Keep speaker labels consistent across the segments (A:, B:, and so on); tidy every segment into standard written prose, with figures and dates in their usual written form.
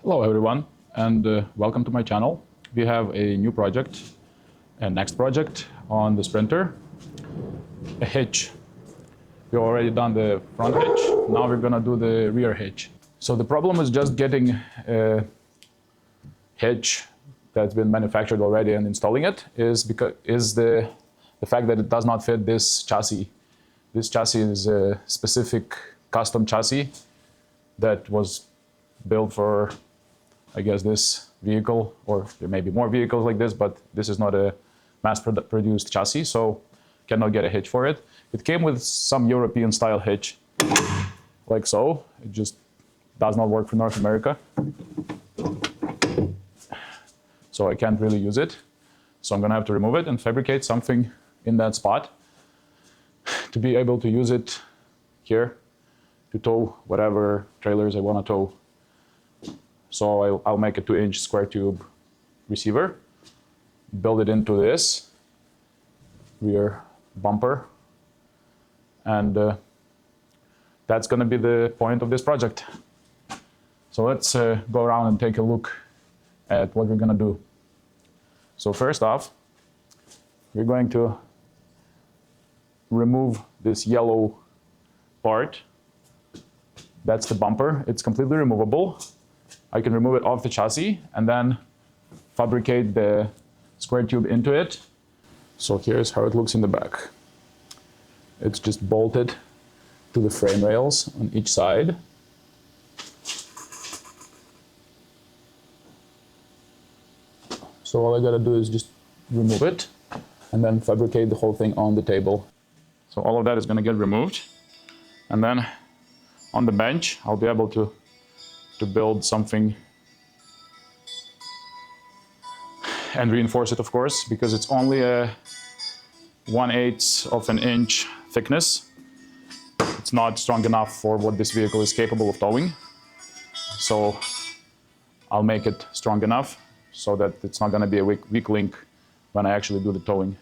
A: Hello everyone, and welcome to my channel. We have a new project, a next project on this printer, a hitch. We already done the front hitch, now we're gonna do the rear hitch. So the problem is just getting a hitch that's been manufactured already and installing it is the fact that it does not fit this chassis. This chassis is a specific custom chassis that was built for, I guess, this vehicle, or there may be more vehicles like this, but this is not a mass-produced chassis, so cannot get a hitch for it. It came with some European style hitch, like so. It just does not work for North America. So I can't really use it. So I'm gonna have to remove it and fabricate something in that spot to be able to use it here to tow whatever trailers I wanna tow. So I'll make a 2-inch square tube receiver, build it into this rear bumper, and that's going to be the point of this project. So let's go around and take a look at what we're going to do. So first off, we're going to remove this yellow part. That's the bumper. It's completely removable. I can remove it off the chassis and then fabricate the square tube into it. So here's how it looks in the back. It's just bolted to the frame rails on each side. So all I gotta do is just remove it and then fabricate the whole thing on the table. So all of that is gonna get removed. And then on the bench, I'll be able to build something and reinforce it, of course, because it's only a 1/8 of an inch thickness. It's not strong enough for what this vehicle is capable of towing. So I'll make it strong enough so that it's not going to be a weak link when I actually do the towing.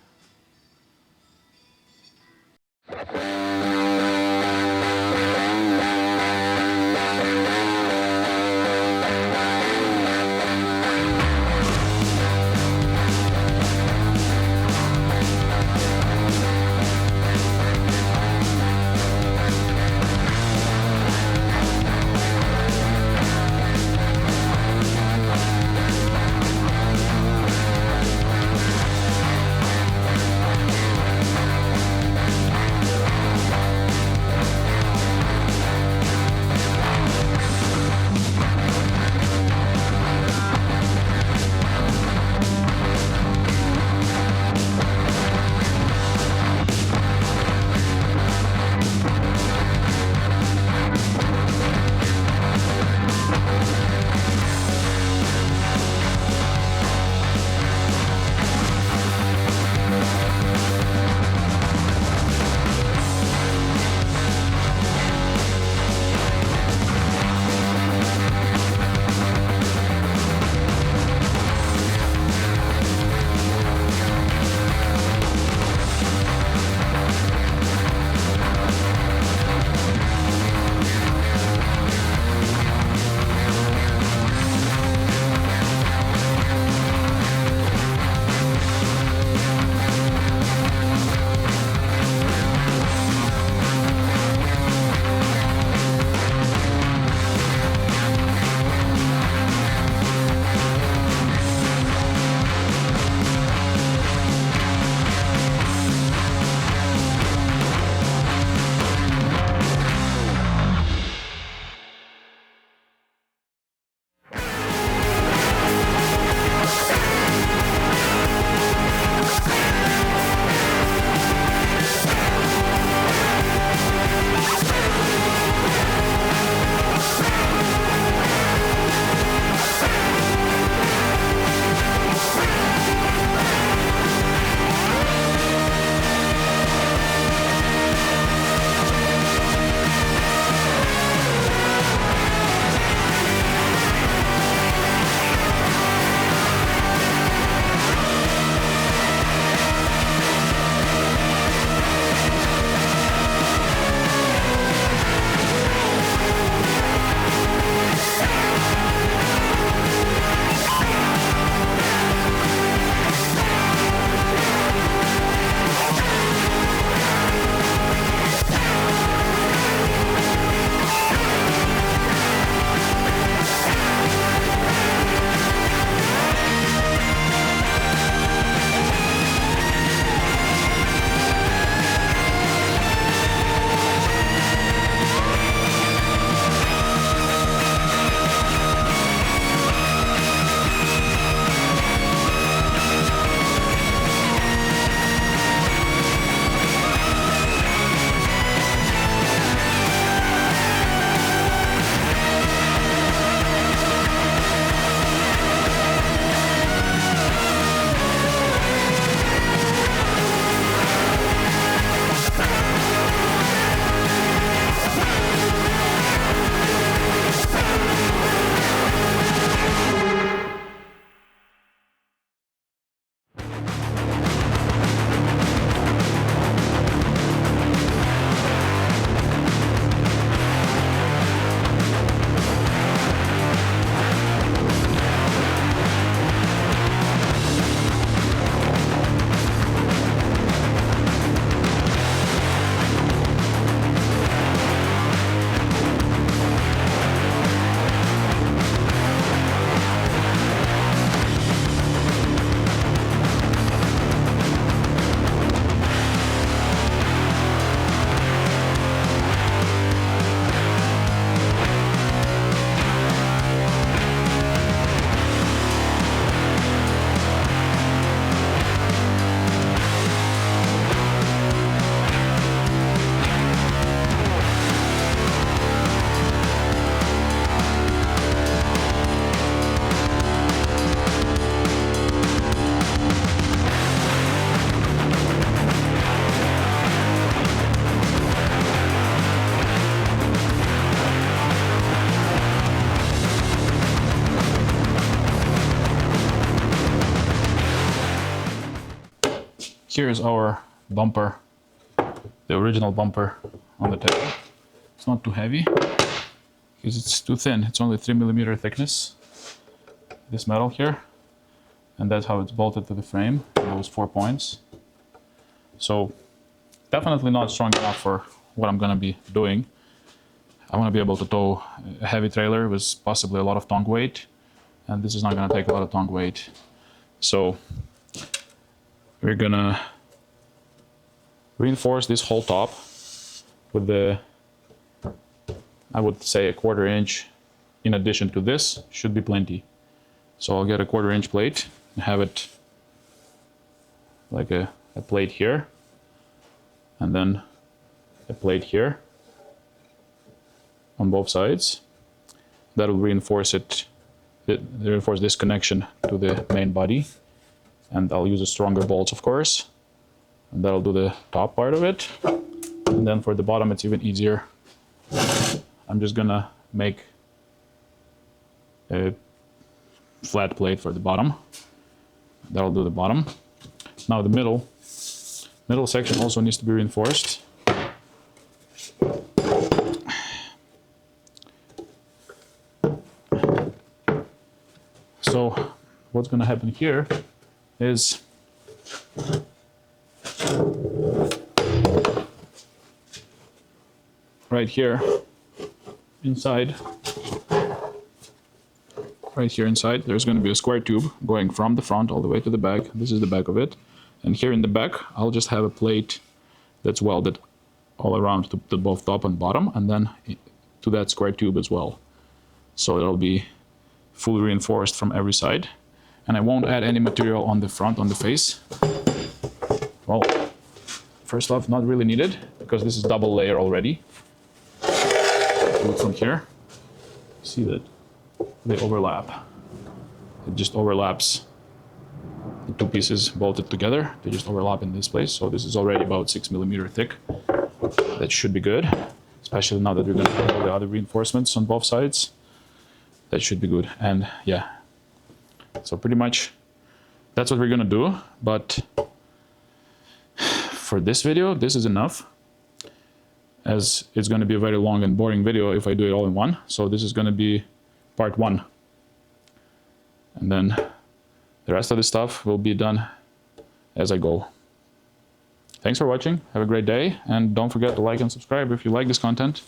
A: Here's our bumper, the original bumper on the table. It's not too heavy because it's too thin. It's only 3mm thickness, this metal here, and that's how it's bolted to the frame, those 4 points. So definitely not strong enough for what I'm gonna be doing. I want to be able to tow a heavy trailer with possibly a lot of tongue weight, and this is not going to take a lot of tongue weight. So we're gonna reinforce this whole top with the, I would say, a 1/4 inch in addition to this should be plenty. So I'll get a 1/4 inch plate and have it like a plate here, and then a plate here on both sides. That will reinforce reinforce this connection to the main body, and I'll use a stronger bolts, of course, and that'll do the top part of it. And then for the bottom it's even easier. I'm just gonna make a flat plate for the bottom. That'll do the bottom. Now the middle section also needs to be reinforced. So what's going to happen here is right here inside, there's going to be a square tube going from the front all the way to the back. This is the back of it. And here in the back, I'll just have a plate that's welded all around to both top and bottom, and then to that square tube as well. So it'll be fully reinforced from every side. And I won't add any material on the front, on the face. Well, first off, not really needed, because this is double layer already. Do it from here. See that they overlap. It just overlaps. The two pieces bolted together, they just overlap in this place. So this is already about 6mm thick. That should be good, especially now that we're going to put all the other reinforcements on both sides. That should be good. And yeah, so pretty much that's what we're going to do. But for this video, this is enough, as it's going to be a very long and boring video if I do it all in one. So this is going to be part 1. And then the rest of the stuff will be done as I go. Thanks for watching. Have a great day. And don't forget to like and subscribe if you like this content.